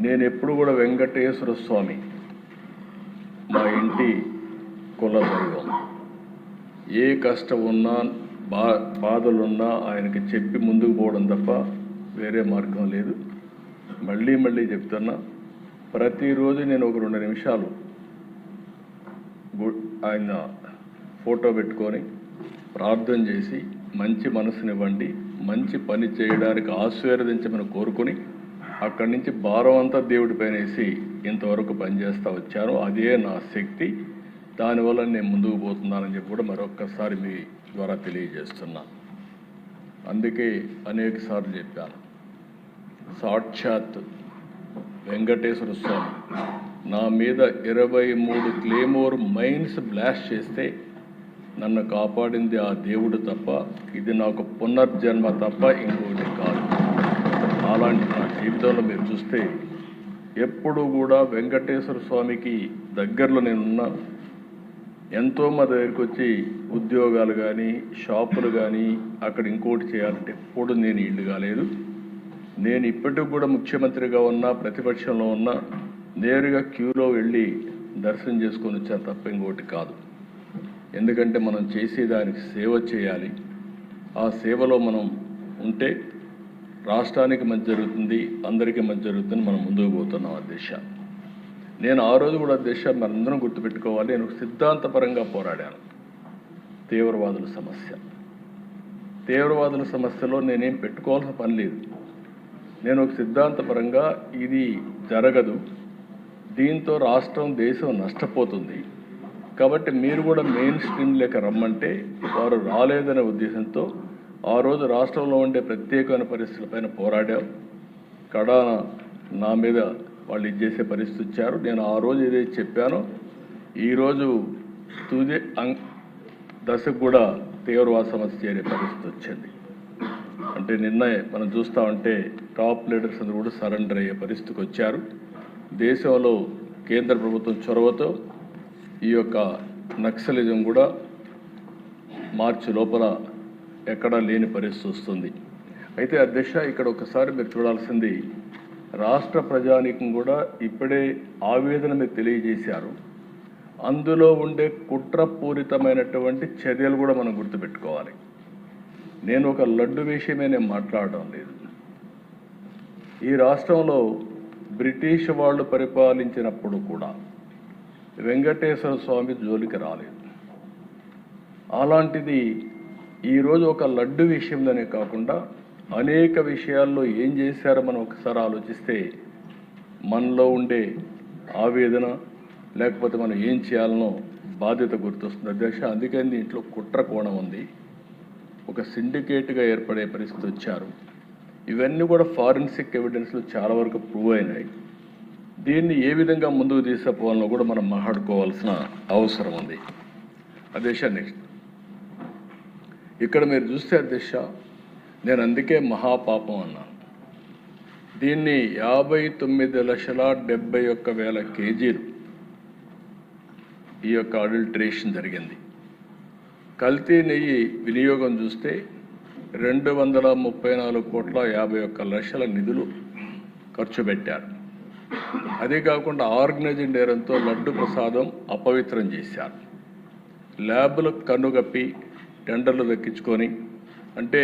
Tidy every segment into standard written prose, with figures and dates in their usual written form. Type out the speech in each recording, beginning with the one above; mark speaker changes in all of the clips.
Speaker 1: నేను ఎప్పుడు కూడా వెంకటేశ్వర స్వామి మా ఇంటి కుల దైవం. ఏ కష్టం ఉన్నా బాధలున్నా ఆయనకి చెప్పి ముందుకు పోవడం తప్ప వేరే మార్గం లేదు. మళ్ళీ చెప్తున్నా, ప్రతిరోజు నేను ఒక 2 నిమిషాలు ఆయన ఫోటో పెట్టుకొని ప్రార్థన చేసి మంచి మనసునివ్వండి, మంచి పని చేయడానికి ఆశీర్వదించమని కోరుకొని అక్కడి నుంచి భారం అంతా దేవుడి పైన వేసి ఇంతవరకు పనిచేస్తూ వచ్చాను. అదే నా శక్తి. దానివల్ల నేను ముందుకు పోతున్నానని చెప్పి కూడా మరొక్కసారి మీ ద్వారా తెలియజేస్తున్నా. అందుకే అనేక సార్లు చెప్పాను, సాక్షాత్ వెంకటేశ్వర స్వామి నా మీద 23 క్లేమోర్ మైన్స్ బ్లాస్ట్ చేస్తే నన్ను కాపాడింది ఆ దేవుడు తప్ప, ఇది నాకు పునర్జన్మ తప్ప ఇంకోటి కాదు. అలాంటి నా జీవితంలో మీరు చూస్తే ఎప్పుడు కూడా వెంకటేశ్వర స్వామికి దగ్గరలో నేనున్నా. ఎంతోమంది దగ్గరికి వచ్చి ఉద్యోగాలు కానీ షాపులు కానీ అక్కడ ఇంకోటి చేయాలంటే ఎప్పుడు నేను ఇల్లు కాలేదు. నేను ఇప్పటికి కూడా ముఖ్యమంత్రిగా ఉన్నా, ప్రతిపక్షంలో ఉన్నా, నేరుగా క్యూలో వెళ్ళి దర్శనం చేసుకొని వచ్చాను తప్ప ఇంకోటి కాదు. ఎందుకంటే మనం చేసేదానికి సేవ చేయాలి. ఆ సేవలో మనం ఉంటే రాష్ట్రానికి మంచి జరుగుతుంది, అందరికీ మంచి జరుగుతుంది. మనం ముందుకు పోతున్నాం అధ్యక్ష. నేను ఆ రోజు కూడా అధ్యక్ష మనందరం గుర్తుపెట్టుకోవాలి, నేను సిద్ధాంతపరంగా పోరాడాను. తీవ్రవాదుల సమస్యలో నేనేం పెట్టుకోవాల్సిన పని లేదు. నేను ఒక సిద్ధాంతపరంగా ఇది జరగదు, దీంతో రాష్ట్రం దేశం నష్టపోతుంది కాబట్టి మీరు కూడా మెయిన్ స్ట్రీమ్ లేక రమ్మంటే వారు రాలేదనే ఉద్దేశంతో ఆ రోజు రాష్ట్రంలో ఉండే ప్రత్యేకమైన పరిస్థితులపైన పోరాడాం. కడాన నా మీద వాళ్ళు ఇది చేసే పరిస్థితి వచ్చారు. నేను ఆ రోజు ఏదైతే చెప్పానో ఈరోజు తుది దశకు కూడా తీవ్రవాద సమస్య చేరే పరిస్థితి వచ్చింది. అంటే నిన్న మనం చూస్తూ ఉంటే టాప్ లీడర్స్ అందరూ కూడా సరెండర్ అయ్యే పరిస్థితికి వచ్చారు. దేశంలో కేంద్ర ప్రభుత్వం చొరవతో ఈ యొక్క నక్సలిజం కూడా మార్చి లోపల ఎక్కడా లేని పరిస్థితి వస్తుంది. అయితే అధ్యక్ష ఇక్కడ ఒకసారి మీరు చూడాల్సింది, రాష్ట్ర ప్రజానీకం కూడా ఇప్పుడే ఆవేదన మీరు తెలియజేశారు. అందులో ఉండే కుట్రపూరితమైనటువంటి చర్యలు కూడా మనం గుర్తుపెట్టుకోవాలి. నేను ఒక లడ్డు విషయమే నేను మాట్లాడడం లేదు. ఈ రాష్ట్రంలో బ్రిటిష్ వాళ్ళు పరిపాలించినప్పుడు కూడా వెంకటేశ్వర స్వామి జోలికి రాలేదు. అలాంటిది ఈరోజు ఒక లడ్డు విషయంలోనే కాకుండా అనేక విషయాల్లో ఏం చేశారో మనం ఒకసారి ఆలోచిస్తే మనలో ఉండే ఆవేదన లేకపోతే మనం ఏం చేయాలనో బాధ్యత గుర్తొస్తుంది అధ్యక్ష. అందుకని దీంట్లో కుట్ర కోణం ఉంది. ఒక సిండికేట్గా ఏర్పడే పరిస్థితి వచ్చారు. ఇవన్నీ కూడా ఫారెన్సిక్ ఎవిడెన్స్లో చాలా వరకు ప్రూవ్ అయినాయి. దీన్ని ఏ విధంగా ముందుకు తీసుకుపోవాలో కూడా మనం మాట్లాడుకోవాల్సిన అవసరం ఉంది అధ్యక్ష. నెక్స్ట్ ఇక్కడ మీరు చూస్తే అధ్యక్ష, నేను అందుకే మహాపాపం అన్నాను. దీన్ని 59,71,000 కేజీలు ఈ యొక్క అడల్ట్రేషన్ జరిగింది. కల్తీ నెయ్యి వినియోగం చూస్తే 234,51,00,000 నిధులు ఖర్చు పెట్టారు. అదే కాకుండా ఆర్గనైజ్డ్ నేరంతో లడ్డు ప్రసాదం అపవిత్రం చేశారు. ల్యాబ్లకు కన్నుగప్పి టెండర్లు దక్కించుకొని, అంటే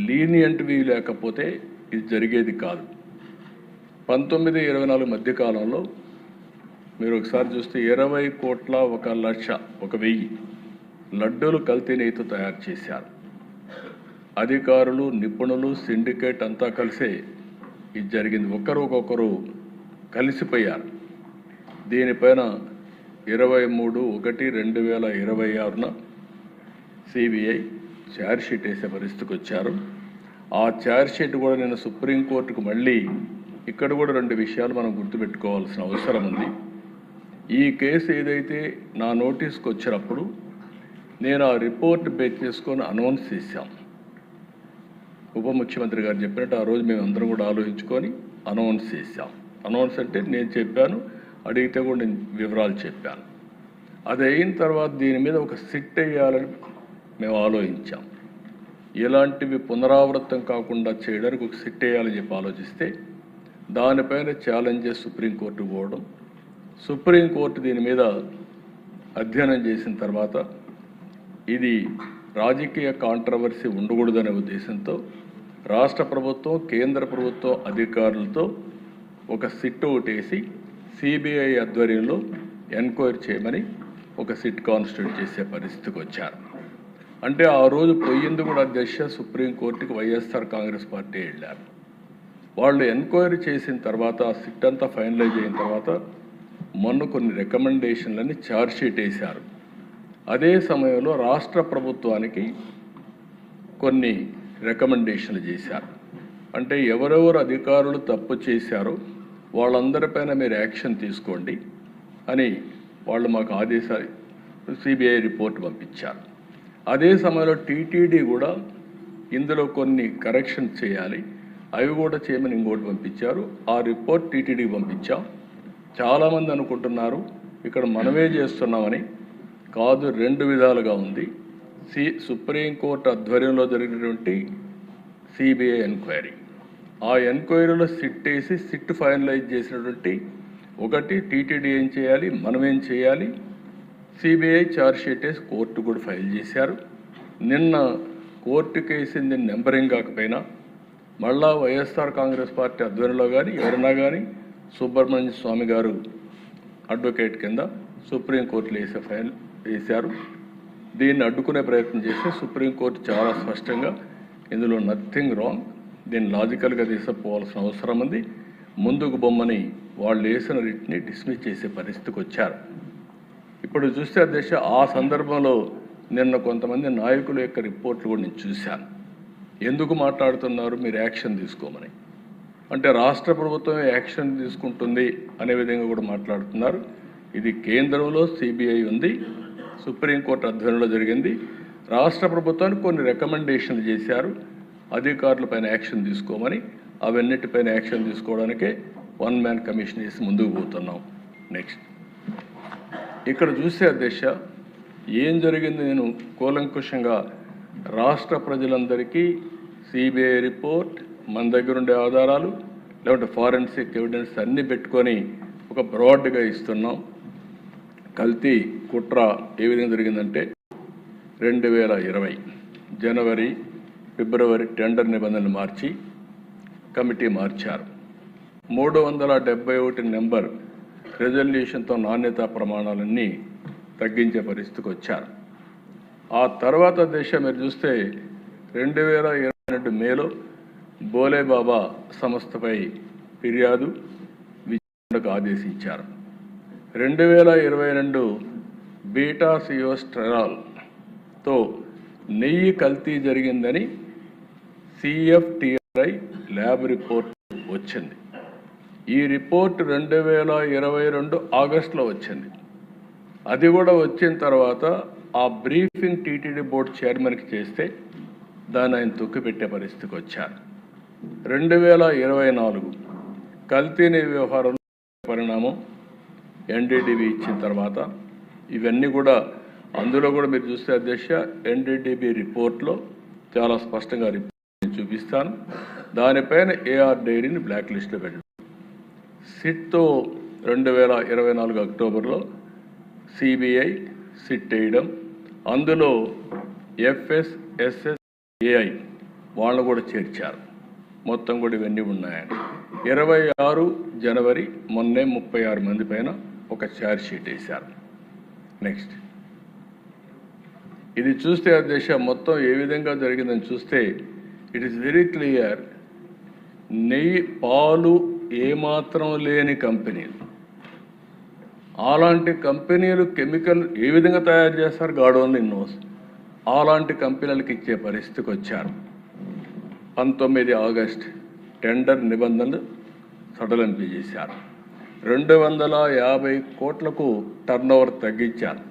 Speaker 1: లీనియంట్వి లేకపోతే ఇది జరిగేది కాదు. 19-24 మధ్యకాలంలో మీరు ఒకసారి చూస్తే 20,01,00,000 లడ్డూలు కల్తీ నెయ్యితో తయారు చేశారు. అధికారులు, నిపుణులు, సిండికేట్ అంతా కలిసే ఇది జరిగింది. ఒకరు కలిసిపోయారు. దీనిపైన 23/1/2026 సిబిఐ ఛార్జ్షీట్ వేసే పరిస్థితికి వచ్చారు. ఆ ఛార్జ్షీట్ కూడా నేను సుప్రీంకోర్టుకు మళ్ళీ ఇక్కడ కూడా 2 విషయాలు మనం గుర్తుపెట్టుకోవాల్సిన అవసరం ఉంది. ఈ కేసు ఏదైతే నా నోటీస్కి వచ్చినప్పుడు నేను ఆ రిపోర్ట్ బేస్ చేసుకొని అనౌన్స్ చేశాం. ఉప ముఖ్యమంత్రి గారు చెప్పినట్టు ఆ రోజు మేము అందరం కూడా ఆలోచించుకొని అనౌన్స్ చేశాం. అనౌన్స్ అంటే నేను చెప్పాను, అడిగితే కూడా నేను వివరాలు చెప్పాను. అది అయిన తర్వాత దీని మీద ఒక సిట్ వేయాలని మేము ఆలోచించాం. ఇలాంటివి పునరావృతం కాకుండా చేయడానికి ఒక సిట్ వేయాలని చెప్పి ఆలోచిస్తే దానిపైన ఛాలెంజెస్ సుప్రీంకోర్టు పోవడం, సుప్రీంకోర్టు దీని మీద అధ్యయనం చేసిన తర్వాత ఇది రాజకీయ కాంట్రవర్సీ ఉండకూడదనే ఉద్దేశంతో రాష్ట్ర ప్రభుత్వం, కేంద్ర ప్రభుత్వం అధికారులతో ఒక సిట్ ఒకటేసి సిబిఐ ఆధ్వర్యంలో ఎంక్వైరీ చేయమని ఒక సిట్ కాన్స్టిట్యూట్ చేసే పరిస్థితికి వచ్చారు. అంటే ఆ రోజు పోయింది కూడా అధ్యక్ష సుప్రీంకోర్టుకి వైఎస్ఆర్ కాంగ్రెస్ పార్టీ వెళ్ళారు. వాళ్ళు ఎంక్వైరీ చేసిన తర్వాత ఆ సిట్ అంతా ఫైనలైజ్ అయిన తర్వాత మొన్న కొన్ని రికమెండేషన్లని ఛార్జ్షీట్ వేశారు. అదే సమయంలో రాష్ట్ర ప్రభుత్వానికి కొన్ని రికమెండేషన్లు చేశారు. అంటే ఎవరెవరు అధికారులు తప్పు చేశారో వాళ్ళందరిపైన మీరు యాక్షన్ తీసుకోండి అని వాళ్ళు మాకు ఆదేశాలు సిబిఐ రిపోర్ట్ పంపించారు. అదే సమయంలో టీటీడీ కూడా ఇందులో కొన్ని కరెక్షన్స్ చేయాలి, అవి కూడా చేయమని ఇంకోటి పంపించారు. ఆ రిపోర్ట్ టీటీడీకి పంపించాం. చాలామంది అనుకుంటున్నారు ఇక్కడ మనమే చేస్తున్నామని. కాదు, రెండు విధాలుగా ఉంది. సుప్రీంకోర్టు ఆధ్వర్యంలో జరిగినటువంటి సిబిఐ ఎంక్వైరీ, ఆ ఎంక్వైరీలో సిట్ వేసి సిట్ ఫైనలైజ్ చేసినటువంటి ఒకటి టీటీడీ ఏం చేయాలి, మనం ఏం చేయాలి, సిబిఐ ఛార్జ్షీట్ వేసి కోర్టు కూడా ఫైల్ చేశారు. నిన్న కోర్టుకు వేసింది నెంబరింగ్ కాకపోయినా మళ్ళా వైఎస్ఆర్ కాంగ్రెస్ పార్టీ ఆధ్వర్యంలో కానీ ఎవరైనా కానీ సుబ్రహ్మణ్య స్వామి గారు అడ్వకేట్ కింద సుప్రీంకోర్టులో ఫైల్ వేశారు. దీన్ని అడ్డుకునే ప్రయత్నం చేస్తే సుప్రీంకోర్టు చాలా స్పష్టంగా ఇందులో నథింగ్ రాంగ్, దీన్ని లాజికల్గా తీసుకుపోవాల్సిన అవసరం ఉంది, ముందుకు బొమ్మని వాళ్ళు వేసిన రిట్ని డిస్మిస్ చేసే పరిస్థితికి వచ్చారు. ఇప్పుడు చూస్తే అధ్యక్ష ఆ సందర్భంలో నిన్న కొంతమంది నాయకుల యొక్క రిపోర్ట్లు కూడా నేను చూశాను. ఎందుకు మాట్లాడుతున్నారు మీరు యాక్షన్ తీసుకోమని, అంటే రాష్ట్ర ప్రభుత్వం యాక్షన్ తీసుకుంటుంది అనే విధంగా కూడా మాట్లాడుతున్నారు. ఇది కేంద్రంలో సిబిఐ ఉంది, సుప్రీంకోర్టు ఆధ్వర్యంలో జరిగింది. రాష్ట్ర ప్రభుత్వానికి కొన్ని రికమెండేషన్లు చేశారు అధికారులపైన యాక్షన్ తీసుకోమని. అవన్నిటిపైన యాక్షన్ తీసుకోవడానికే వన్ మ్యాన్ కమిషన్ వేసి ముందుకు పోతున్నాం. నెక్స్ట్ ఇక్కడ చూస్తే అధ్యక్ష ఏం జరిగింది, నేను కూలంకుషంగా రాష్ట్ర ప్రజలందరికీ సిబిఐ రిపోర్ట్, మన దగ్గర ఉండే ఆధారాలు, లేకుంటే ఫారెన్సిక్ ఎవిడెన్స్ అన్నీ పెట్టుకొని ఒక బ్రాడ్గా ఇస్తున్నాం. కల్తీ కుట్ర ఏ విధంగా జరిగిందంటే 2020 జనవరి, ఫిబ్రవరి టెండర్ నిబంధనలు మార్చి కమిటీ మార్చారు. 371 నెంబర్ రెజల్యూషన్తో నాణ్యతా ప్రమాణాలన్నీ తగ్గించే పరిస్థితికి వచ్చారు. ఆ తర్వాత దేశ మీరు చూస్తే 2022 మేలో బోలేబాబా సంస్థపై ఫిర్యాదు విచారణకు ఆదేశించారు. 2022 బీటా సియోస్టెరాల్తో నెయ్యి కల్తీ జరిగిందని సిఎఫ్టిఆర్ఐ ల్యాబ్ రిపోర్ట్ వచ్చింది. ఈ రిపోర్ట్ 2022 ఆగస్టులో వచ్చింది. అది కూడా వచ్చిన తర్వాత ఆ బ్రీఫింగ్ టీటీడీ బోర్డు చైర్మన్కి చేస్తే దాన్ని ఆయన తొక్కిపెట్టే పరిస్థితికి వచ్చారు. 2024 కల్తీని వ్యవహారంలో పరిణామం ఎన్డీడీబీ ఇచ్చిన తర్వాత ఇవన్నీ కూడా అందులో కూడా మీరు చూస్తే అధ్యక్ష ఎన్డీడీబీ రిపోర్ట్లో చాలా స్పష్టంగా రిపోర్ట్ చూపిస్తాను. దానిపైన ఏఆర్ డైరీని బ్లాక్ లిస్ట్లో పెట్టడం. సిట్తో 2024 అక్టోబర్లో సిబిఐ సిట్ వేయడం, అందులో ఎఫ్ఎస్ఎస్ఎస్ఏఐ వాళ్ళను కూడా చేర్చారు. మొత్తం కూడా ఇవన్నీ ఉన్నాయని 26 జనవరి మొన్నే 36 మంది పైన ఒక ఛార్జ్ షీట్ వేశారు. నెక్స్ట్ ఇది చూస్తే అధ్యక్ష మొత్తం ఏ విధంగా జరిగిందని చూస్తే ఇట్ ఈస్ వెరీ క్లియర్. నెయ్యి పాలు ఏమాత్రం లేని కంపెనీలు, అలాంటి కంపెనీలు కెమికల్ ఏ విధంగా తయారు చేస్తారు గాడ్ ఓన్లీ నోస్, అలాంటి కంపెనీలకు ఇచ్చే పరిస్థితికి వచ్చారు. 19 ఆగస్ట్ టెండర్ నిబంధనలు సడలింపు చేశారు. 250 కోట్లకు టర్నోవర్ తగ్గించారు.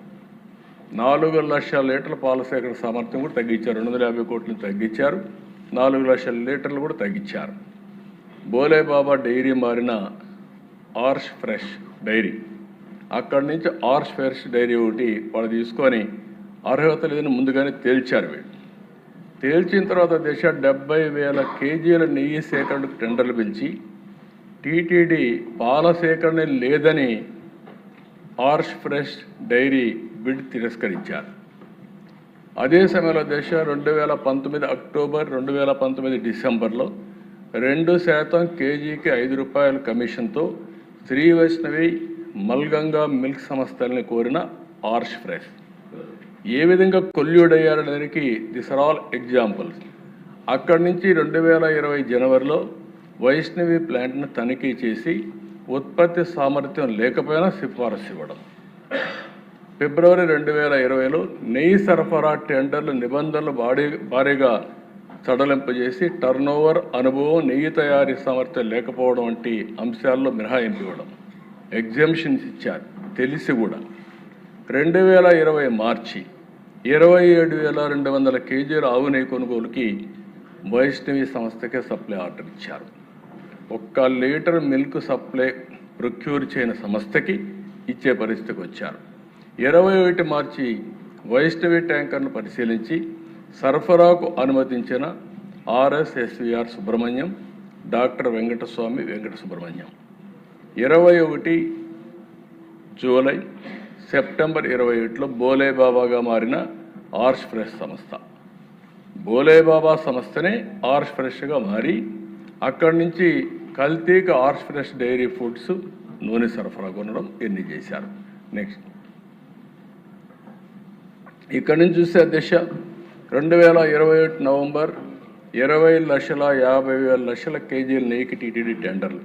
Speaker 1: 4 లక్షల లీటర్ల పాల సేకరణ సామర్థ్యం కూడా తగ్గించారు. 250 కోట్లను తగ్గించారు. 4 లక్షల లీటర్లు కూడా తగ్గించారు. బోలేబాబా డైరీ మారిన ఆర్ష్ ఫ్రెష్ డైరీ, అక్కడి నుంచి ఆర్ష్ ఫ్రెష్ డైరీ ఒకటి వాళ్ళు తీసుకొని అర్హత లేదని ముందుగానే తేల్చారు. వీళ్ళు తేల్చిన తర్వాత దేశ 70,000 కేజీల నెయ్యి సేకరణకు టెండర్లు పిలిచి టీటీడీ పాల సేకరణ లేదని ఆర్ష్ ఫ్రెష్ డైరీ బిడ్ తిరస్కరించారు. అదే సమయంలో 2019 అక్టోబర్ 2019 డిసెంబర్లో 2% కేజీకి ₹5 కమిషన్తో శ్రీ వైష్ణవి మల్గంగా మిల్క్ సంస్థల్ని కోరిన ఆర్ష్ ఫ్రెష్ ఏ విధంగా కొల్యూడయ్యారనేదానికి దిస్ ఆర్ ఆల్ ఎగ్జాంపుల్స్. అక్కడి నుంచి 2020 జనవరిలో వైష్ణవి ప్లాంట్ను తనిఖీ చేసి ఉత్పత్తి సామర్థ్యం లేకపోయినా సిఫారసు ఇవ్వడం. ఫిబ్రవరి 2020లో నెయ్యి సరఫరా టెండర్ల నిబంధనలు భారీగా సడలింపజేసి టర్నోవర్, అనుభవం, నెయ్యి తయారీ సామర్థ్యం లేకపోవడం వంటి అంశాల్లో మినహాయింపు ఇవ్వడం, ఎగ్జామ్షన్స్ ఇచ్చారు తెలిసి కూడా. 2020 మార్చి 27,200 కేజీల ఆవు నెయ్యి కొనుగోలుకి వైష్ణవి సంస్థకే సప్లై ఆర్డర్ ఇచ్చారు. 1 లీటర్ మిల్క్ సప్లై ప్రొక్యూర్ చేయని సంస్థకి ఇచ్చే పరిస్థితికి వచ్చారు. 21 మార్చి వైష్ణవి ట్యాంకర్ను పరిశీలించి సరఫరాకు అనుమతించిన RSSVR Subrahmanyam, doctor Venkataswamy Venkata Subrahmanyam. 21 July, September 21లో బోలేబాబాగా మారిన ఆర్ష్ ఫ్రెష్ సంస్థ. బోలేబాబా సంస్థనే ఆర్ష్ ఫ్రెష్గా మారి అక్కడి నుంచి కల్తీకి ఆర్ష్ ఫ్రెష్ డైరీ ఫుడ్స్ నూనె సరఫరా కొనడం ఎన్ని చేశారు. నెక్స్ట్ ఇక్కడి నుంచి చూస్తే అధ్యక్ష 2021 నవంబర్ 20,50,000 కేజీల నెయ్యికి టీటీడీ టెండర్లు,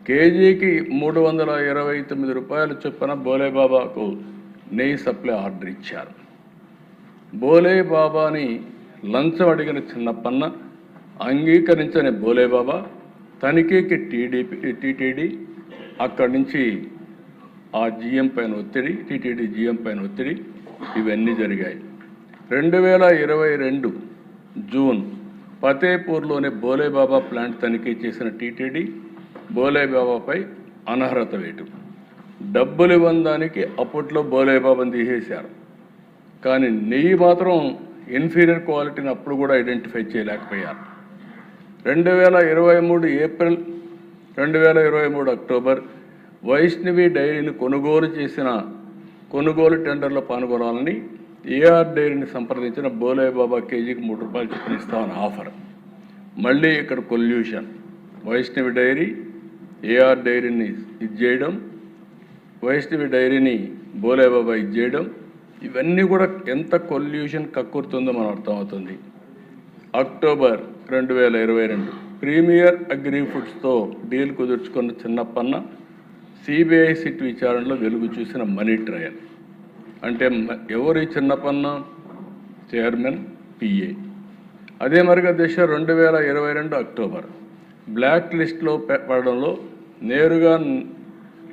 Speaker 1: కేజీకి ₹329 చొప్పున బోలేబాబాకు నెయ్యి సప్లై ఆర్డర్ ఇచ్చారు. బోలేబాబాని లంచం అడిగిన చిన్నప్పన్న అంగీకరించని బోలేబాబా తనిఖీకి టీటీడీ అక్కడి నుంచి ఆ జీఎం పైన ఒత్తిడి, టీటీడీ జీఎం పైన ఒత్తిడి, ఇవన్నీ జరిగాయి. 2022 జూన్ ఫతేపూర్లోని బోలేబాబా ప్లాంట్ తనిఖీ చేసిన టీటీడీ బోలేబాబాపై అనర్హత వేటు. డబ్బులు ఇవ్వడానికి అప్పట్లో బోలేబాబాని తీసేశారు, కానీ నెయ్యి మాత్రం ఇన్ఫీరియర్ క్వాలిటీని అప్పుడు కూడా ఐడెంటిఫై చేయలేకపోయారు. 2023 ఏప్రిల్ 2023 అక్టోబర్ వైష్ణవి డైరీని కొనుగోలు టెండర్లో పాల్గొనాలని ఏఆర్ డైరీని సంప్రదించిన బోలేబాబా కేజీకి ₹3 చొప్పున ఇస్తామని ఆఫర్. మళ్ళీ ఇక్కడ కొల్యూషన్, వైష్ణవి డైరీ ఏఆర్ డైరీని చేయడం, వైష్ణవి డైరీని బోలేబాబా చేయడం, ఇవన్నీ కూడా ఎంత కొల్యూషన్ కక్కుర్తుందో మనం అర్థమవుతుంది. అక్టోబర్ 2022 ప్రీమియర్ అగ్రి ఫుడ్స్తో డీల్ కుదుర్చుకున్న చిన్నప్పన్న సిబిఐ సిట్ విచారణలో వెలుగు చూసిన మనీ ట్రయల్. అంటే ఎవరు ఈ చిన్నప్పన్న? Chairman, PA. అదే మరిగా 2022 అక్టోబర్ బ్లాక్ లిస్ట్లో పడడంలో నేరుగా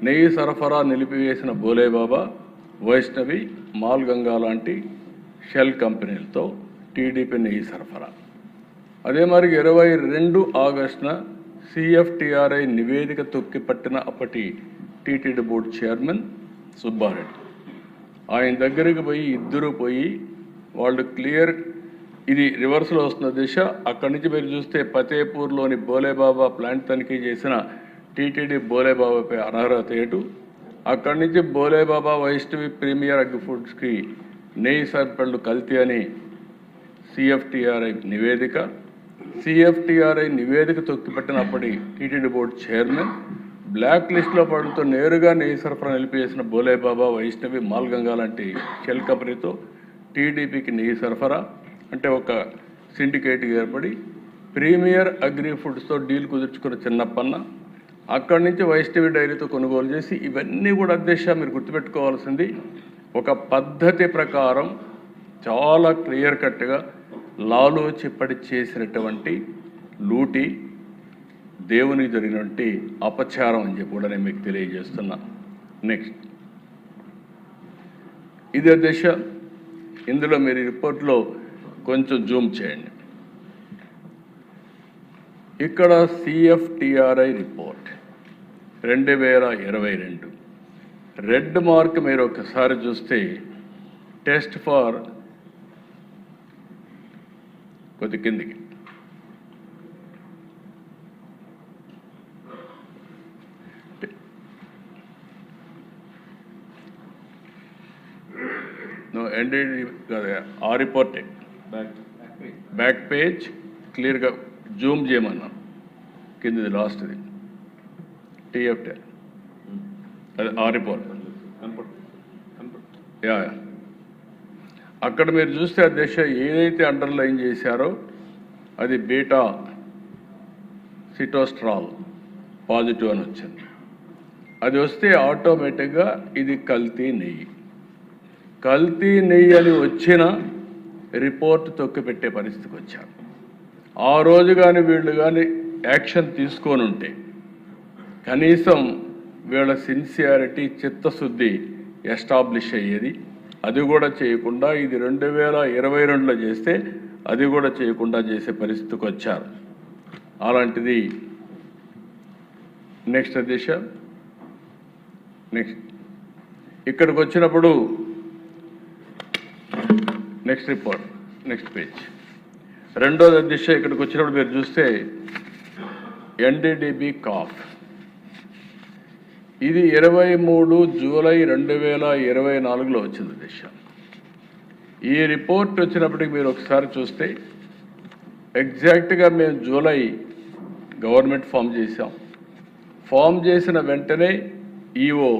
Speaker 1: నెయ్యి సరఫరా నిలిపివేసిన బోలేబాబా, వైష్ణవి, మాల్గంగా లాంటి షెల్ కంపెనీలతో టీడీపీ నెయ్యి సరఫరా. అదే మరి 22 ఆగస్టున సిఎఫ్టిఆర్ఐ నివేదిక తొక్కిపట్టిన అప్పటి టీటీడీ బోర్డు చైర్మన్ సుబ్బారెడ్డి. ఆయన దగ్గరికి ఇద్దరు పోయి వాళ్ళు క్లియర్, ఇది రివర్స్లో వస్తున్న దిశ. అక్కడి నుంచి మీరు చూస్తే ఫతేపూర్లోని బోలేబాబా ప్లాంట్ తనిఖీ చేసిన టీటీడీ బోలేబాబాపై అనర్హత ఏటు. అక్కడి నుంచి బోలేబాబా, వైష్ణవి, ప్రీమియర్ అగ్రి ఫుడ్స్కి నెయ్యి సరఫరాలు కల్తీ అని సిఎఫ్టిఆర్ఐ నివేదిక తొక్కిపట్టినప్పటి టీటీడీ బోర్డు చైర్మన్ బ్లాక్ లిస్ట్లో పడుతూ నేరుగా నెయ్యి సరఫరా నిలిపివేసిన బోలేబాబా, వైష్ణవి, మాల్గంగా లాంటి షెల్ కంపెనీతో టీడీపీకి నెయ్యి సరఫరా అంటే ఒక సిండికేట్ ఏర్పడి ప్రీమియర్ అగ్రి ఫుడ్స్తో డీల్ కుదుర్చుకున్న చిన్నప్పన్న అక్కడి నుంచి వైష్ణవి డైరీతో కొనుగోలు చేసి, ఇవన్నీ కూడా అధ్యక్ష మీరు గుర్తుపెట్టుకోవాల్సింది ఒక పద్ధతి ప్రకారం చాలా క్లియర్ కట్గా లాలో చెప్పడి చేసినటువంటి లూటీ, దేవునికి జరిగినటువంటి అపచారం అని చెప్పి కూడా నేను మీకు తెలియజేస్తున్నా. నెక్స్ట్ ఇదే దశ. ఇందులో మీరు రిపోర్ట్లో కొంచెం జూమ్ చేయండి. ఇక్కడ సిఎఫ్టిఆర్ఐ రిపోర్ట్ 2022 రెడ్ మార్క్ మీరు ఒకసారి చూస్తే టెస్ట్ ఫార్ కొద్ది కిందికి ఎన్డీడీ ఆ రిపోర్టే బ్యాక్ పేజ్ క్లియర్గా జూమ్ చేయమన్నాను, కిందది లాస్ట్ది టీఎఫ్టీ అది ఆ రిపోర్ట్. యా అక్కడ మీరు చూస్తే అధ్యక్ష ఏదైతే అండర్లైన్ చేశారో అది బీటా సిటోస్ట్రాల్ పాజిటివ్ అని వచ్చింది. అది వస్తే ఆటోమేటిక్గా ఇది కల్తీ నెయ్యి. కల్తీ నెయ్యి అని వచ్చిన రిపోర్ట్ తొక్కిపెట్టే పరిస్థితికి వచ్చారు. ఆ రోజు కానీ వీళ్ళు కానీ యాక్షన్ తీసుకొని ఉంటే కనీసం వీళ్ళ సిన్సియారిటీ చిత్తశుద్ధి ఎస్టాబ్లిష్ అయ్యేది. అది కూడా చేయకుండా ఇది 2022లో చేస్తే అది కూడా చేయకుండా చేసే పరిస్థితికి వచ్చారు. అలాంటిది నెక్స్ట్ దిశ నెక్స్ట్ ఇక్కడికి వచ్చినప్పుడు నెక్స్ట్ రిపోర్ట్ నెక్స్ట్ పేజ్ రెండోది దిశ ఇక్కడికి వచ్చినప్పుడు మీరు చూస్తే ఎన్డీడీబీ కాఫ్ ఇది 23 జూలై 2024లో వచ్చింది దిశ. ఈ రిపోర్ట్ వచ్చినప్పటికి మీరు ఒకసారి చూస్తే ఎగ్జాక్ట్గా మేము జూలై గవర్నమెంట్ ఫామ్ చేసాం. ఫామ్ చేసిన వెంటనే ఈఓ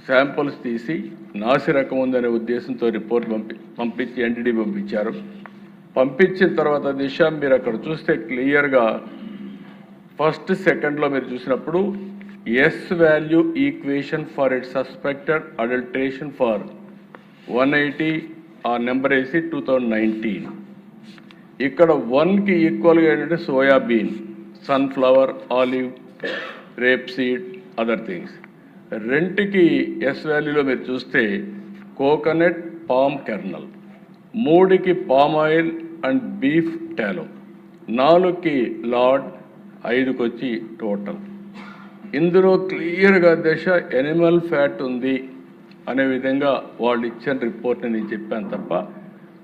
Speaker 1: శాంపుల్స్ తీసి నాసి రకం ఉందనే ఉద్దేశంతో రిపోర్ట్ పంపించి ఎన్డీడీ పంపించారు. పంపించిన తర్వాత దిశ మీరు అక్కడ చూస్తే క్లియర్గా ఫస్ట్ సెకండ్లో మీరు చూసినప్పుడు S value equation for it suspected adulteration for 180 ఆ నెంబర్ వేసి 2019. ఇక్కడ 1కి ఈక్వల్గా ఏంటంటే soybean, sunflower, olive, rape seed, other things. 2కి ఎస్ వాల్యూలో మీరు చూస్తే కోకోనట్, పామ్ కెర్నల్. 3కి పామ్ ఆయిల్ అండ్ బీఫ్ టాలో. 4కి లార్డ్. 5కి వచ్చి టోటల్. ఇందులో క్లియర్గా దశ ఎనిమల్ ఫ్యాట్ ఉంది అనే విధంగా వాళ్ళు ఇచ్చిన రిపోర్ట్ని నేను చెప్పాను తప్ప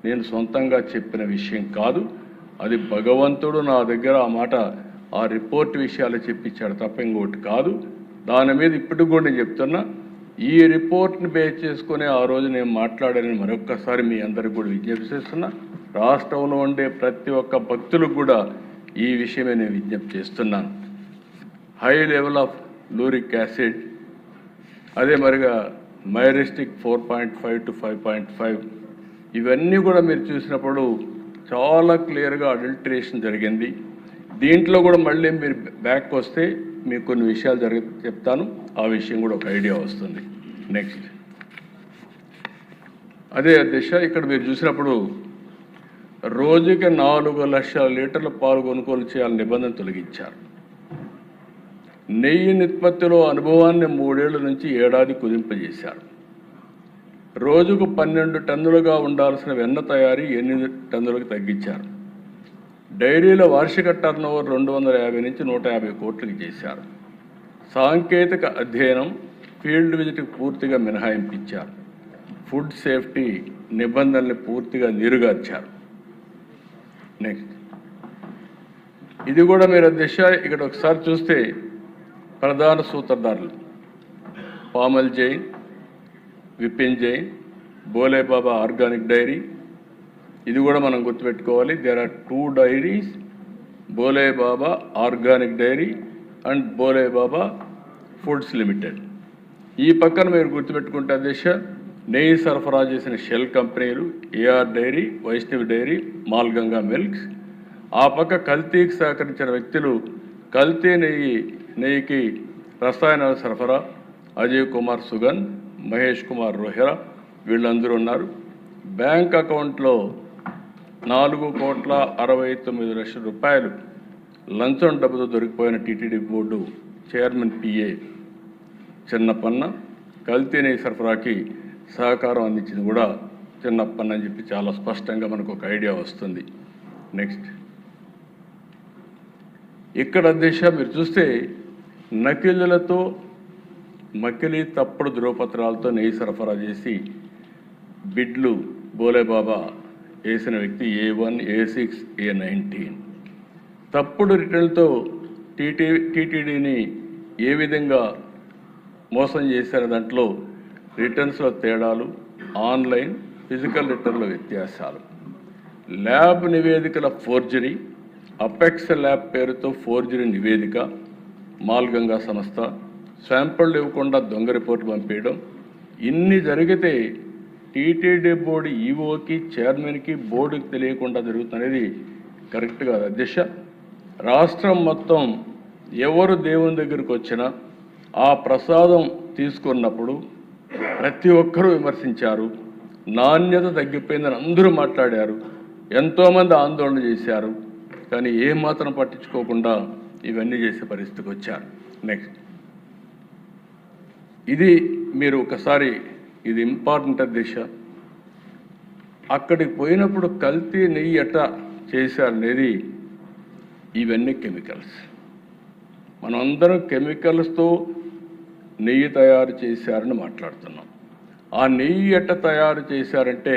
Speaker 1: నేను సొంతంగా చెప్పిన విషయం కాదు. అది భగవంతుడు నా దగ్గర ఆ మాట ఆ రిపోర్ట్ విషయాలు చెప్పించాడు తప్ప ఇంకోటి కాదు. దాని మీద ఇప్పటికి కూడా నేను చెప్తున్నా, ఈ రిపోర్ట్ని బేస్ చేసుకుని ఆ రోజు నేను మాట్లాడానని మరొక్కసారి మీ అందరికి కూడా విజ్ఞప్తి చేస్తున్నా. రాష్ట్రంలో ఉండే ప్రతి ఒక్క భక్తులకు కూడా ఈ విషయమే నేను విజ్ఞప్తి చేస్తున్నాను. హై లెవెల్ ఆఫ్ లూరిక్ యాసిడ్, అదే మరిగా మైరిస్టిక్ 4.5 to 5.5, ఇవన్నీ కూడా మీరు చూసినప్పుడు చాలా క్లియర్గా అడల్టరేషన్ జరిగింది. దీంట్లో కూడా మళ్ళీ మీరు బ్యాక్ వస్తే మీకు కొన్ని విషయాలు చెప్తాను, ఆ విషయం కూడా ఒక ఐడియా వస్తుంది. నెక్స్ట్ అదే దిశ ఇక్కడ మీరు చూసినప్పుడు రోజుకి 4 లక్షల లీటర్ల పాలు కొనుగోలు చేయాలని నిబంధన తొలగించారు. నెయ్యి నిష్పత్తిలో అనుభవాన్ని 3 ఏళ్ల నుంచి ఏడాది కుదింపజేశారు. రోజుకు 12 టన్నులుగా ఉండాల్సిన వెన్న తయారీ 8 టన్నులకు తగ్గించారు. డైరీల వార్షిక టర్నోవర్ 250 నుంచి 150 కోట్లకి చేశారు. సాంకేతిక అధ్యయనం, ఫీల్డ్ విజిట్కి పూర్తిగా మినహాయింపించారు. ఫుడ్ సేఫ్టీ నిబంధనల్ని పూర్తిగా నీరుగార్చారు. నెక్స్ట్ ఇది కూడా మీరు దిశ ఇక్కడ ఒకసారి చూస్తే ప్రధాన సూత్రధారులు పామల్ జైన్, విపిన్ జైన్, బోలేబాబా ఆర్గానిక్ డైరీ. ఇది కూడా మనం గుర్తుపెట్టుకోవాలి. There are 2 dairies, Bhole Baba organic dairy and Bhole Baba foods limited. ఈ పక్కన మీరు గుర్తుపెట్టుకుంటే దిశ నెయ్యి సరఫరా చేసిన షెల్ కంపెనీలు AR dairy, Vaishnavi dairy, మాల్గంగా milks. ఆ పక్క కల్తీకి సహకరించిన వ్యక్తులు కల్తీ నెయ్యికి రసాయనాల సరఫరా అజయ్ కుమార్ సుగన్, మహేష్ కుమార్ రోహెరా, వీళ్ళందరూ ఉన్నారు. బ్యాంక్ అకౌంట్లో 4,69,00,000 రూపాయలు లంచం డబ్బుతో దొరికిపోయిన TTD board chairman PA Chinnappanna కల్తీ నెయ్యి సరఫరాకి సహకారం అందించింది కూడా చిన్నప్పన్న అని చెప్పి చాలా స్పష్టంగా మనకు ఒక ఐడియా వస్తుంది. నెక్స్ట్ ఇక్కడ దిశ మీరు చూస్తే నకిలీలతో మకిలీ తప్పుడు ధృవపత్రాలతో నెయ్యి సరఫరా చేసి బిడ్లు బోలేబాబా వేసిన వ్యక్తి A1, A6, A19. తప్పుడు రిటర్న్లతో టీటీడీని ఏ విధంగా మోసం చేశారు, దాంట్లో రిటర్న్స్లో తేడాలు, ఆన్లైన్ ఫిజికల్ రిటర్న్ల వ్యత్యాసాలు, ల్యాబ్ నివేదికల ఫోర్జరీ, అపెక్స్ ల్యాబ్ పేరుతో ఫోర్జరీ నివేదిక, మాల్గంగా సంస్థ శాంపిళ్ళు ఇవ్వకుండా దొంగ రిపోర్టు పంపేయడం, ఇన్ని జరిగితే టీటీడీ బోర్డు ఈఓకి చైర్మన్కి బోర్డుకి తెలియకుండా జరుగుతున్నది కరెక్ట్ కాదు అధ్యక్ష. రాష్ట్రం మొత్తం ఎవరు దేవుని దగ్గరికి వచ్చినా ఆ ప్రసాదం తీసుకున్నప్పుడు ప్రతి ఒక్కరూ విమర్శించారు, నాణ్యత తగ్గిపోయిందని అందరూ మాట్లాడారు, ఎంతోమంది ఆందోళన చేశారు. కానీ ఏమాత్రం పట్టించుకోకుండా ఇవన్నీ చేసే పరిస్థితికి వచ్చారు. నెక్స్ట్, ఇది మీరు ఒకసారి, ఇది ఇంపార్టెంట్ అధ్యక్ష. అక్కడికి పోయినప్పుడు కల్తీ నెయ్యి ఎట్లా చేశారనేది, ఇవన్నీ కెమికల్స్. మనమందరం కెమికల్స్తో నెయ్యి తయారు చేశారని మాట్లాడుతున్నాం. ఆ నెయ్యి ఎట్ట తయారు చేశారంటే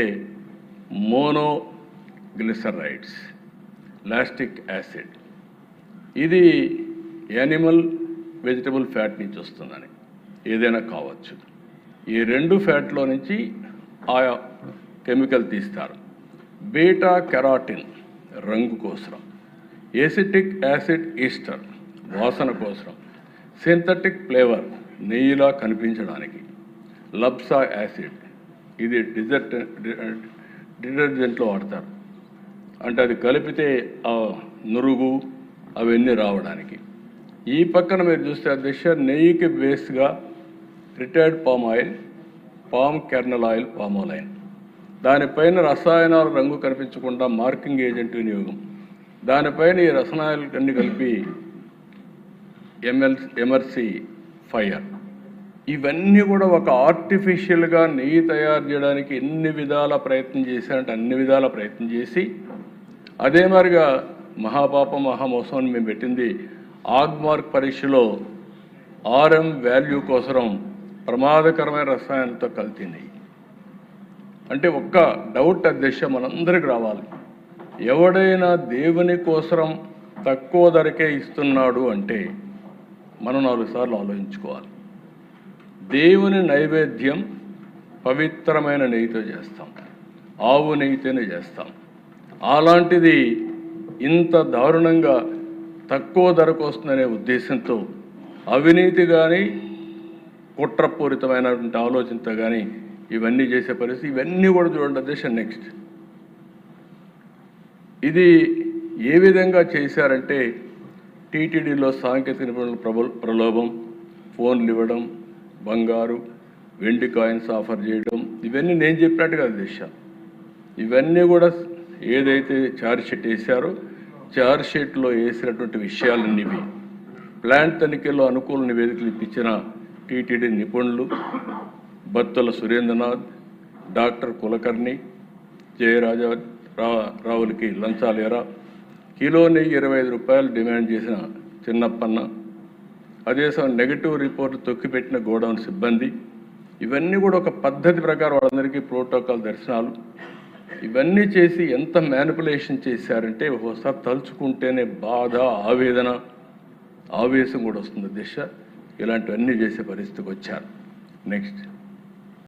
Speaker 1: మోనోగ్లిసరైడ్స్, లాస్టిక్ యాసిడ్, ఇది యానిమల్ వెజిటబుల్ ఫ్యాట్ నుంచి వస్తుందని, ఏదైనా కావచ్చు. ఈ రెండు ఫ్యాట్లో నుంచి ఆ కెమికల్ తీస్తారు. బీటా కెరాటిన్ రంగు కోసం, ఎసిటిక్ యాసిడ్ ఈస్టర్ వాసన కోసం, సింథటిక్ ఫ్లేవర్ నెయ్యిలా కనిపించడానికి, లబ్సా యాసిడ్ ఇది డిటర్జెంట్లో వాడతారు, అంటే అది కలిపితే ఆ నురుగు అవన్నీ రావడానికి. ఈ పక్కన మీరు చూస్తే అధ్యక్ష, నెయ్యికి బేస్గా రిటైర్డ్ palm oil, palm kernel oil, palmolein, దానిపైన రసాయనాలు రంగు కనిపించకుండా మార్కింగ్ ఏజెంట్ వినియోగం, దానిపైన ఈ రసాయనాలు అన్ని కలిపి ఎమర్సీ ఫైర్, ఇవన్నీ కూడా ఒక ఆర్టిఫిషియల్గా నెయ్యి తయారు చేయడానికి ఎన్ని విధాల ప్రయత్నం చేశారంటే అన్ని విధాల ప్రయత్నం చేసి, అదే మరిగా మహాపాపం మహామోసం అని మేము పెట్టింది ఆగ్మార్క్ పరీక్షలో ఆర్ఎం వాల్యూ కోసం ప్రమాదకరమైన రసాయనాలతో కల్తీ నెయ్యి. అంటే ఒక్క డౌట్ అధ్యక్ష మనందరికి రావాలి, ఎవడైనా దేవుని కోసం తక్కువ ధరకే ఇస్తున్నాడు అంటే మనం 4 సార్లు ఆలోచించుకోవాలి. దేవుని నైవేద్యం పవిత్రమైన నెయ్యితో చేస్తాం, ఆవు నెయ్యితోనే చేస్తాం. అలాంటిది ఇంత దారుణంగా తక్కువ ధరకు వస్తుందనే ఉద్దేశంతో అవినీతి కానీ కుట్రపూరితమైనటువంటి ఆలోచనతో కానీ ఇవన్నీ చేసే పరిస్థితి. ఇవన్నీ కూడా చూడండి అధ్యక్ష. నెక్స్ట్, ఇది ఏ విధంగా చేశారంటే టీటీడీలో సాంకేతిక నిపుణుల ప్రలోభం, ఫోన్లు ఇవ్వడం, బంగారు వెండి కాయిన్స్ ఆఫర్ చేయడం, ఇవన్నీ నేను చెప్పినట్టుగా అధ్యక్ష. ఇవన్నీ కూడా ఏదైతే ఛార్జ్ షీట్ వేశారో ఛార్జ్ షీట్లో వేసినటువంటి విషయాలన్నీ ప్లాంట్ తనిఖీలో అనుకూల నివేదికలు ఇప్పించిన టీటీడీ నిపుణులు బత్తుల సురేంద్రనాథ్, డాక్టర్ కులకర్ణి, జయరాజా రావులకి లంచాలేరా, కిలో నెయ్యి 25 రూపాయలు డిమాండ్ చేసిన చిన్నప్పన్న, అదే సమయం నెగటివ్ రిపోర్టు తొక్కిపెట్టిన గోడౌన్ సిబ్బంది, ఇవన్నీ కూడా ఒక పద్ధతి ప్రకారం వాళ్ళందరికీ ప్రోటోకాల్ దర్శనాలు, ఇవన్నీ చేసి ఎంత మ్యానిపులేషన్ చేశారంటే ఒకసారి తలుచుకుంటేనే బాధ, ఆవేదన, ఆవేశం కూడా వస్తుంది దిశ. ఇలాంటివన్నీ చేసే పరిస్థితికి వచ్చారు. నెక్స్ట్,